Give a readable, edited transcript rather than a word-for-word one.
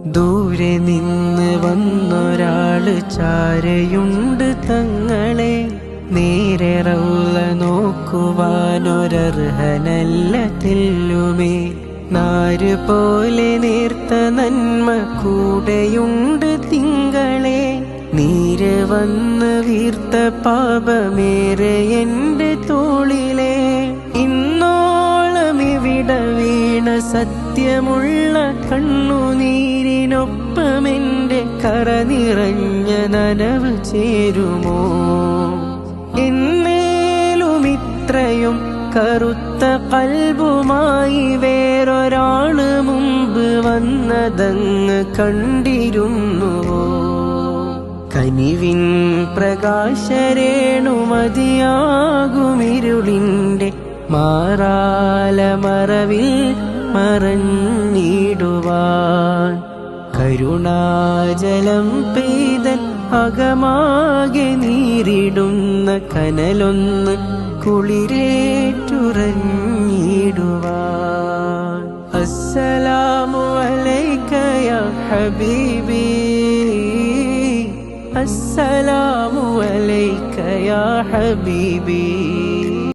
ദൂരെ നിന്ന് വന്നൊരാള് ചാരയുണ്ട് തങ്ങളെ, നേരെ റൗള നോക്കുവാനൊരർഹനല്ല തെല്ലുമേ. നാര് പോലെ നേർത്ത നന്മ കൂടെയുണ്ട് തിങ്കളെ, നീര് വന്ന് വീർത്ത പാപമേറെ എന്റെ തോളിലെ. ഇന്നോളം ഇവിടെ വീണ സത്യമുള്ള കണ്ണുനീരിനൊപ്പമെന്റെ കറ നിറഞ്ഞ നനവ് ചേരുമോ? എന്നേലും ഇത്രയും കറുത്ത കൽബുമായി വേറൊരാള് മുമ്പ് വന്നതങ്ങ് കണ്ടിരുന്നുവോ? കനിവിൻ പ്രകാശരേണുമതിയാകുമിരുളിന്റെ മാറാല മറവിൽ മറഞ്ഞിടുവാൻ, കരുണാജലം പെയ്തൽ അകമാകെ നീരിടുന്ന കനലൊന്ന് കുളിരേറ്റുറഞ്ഞിടുവാൻ. അസ്സലാമു അലൈക യാ ഹബീബി, അസ്സലാമു അലൈക യാ ഹബീബി.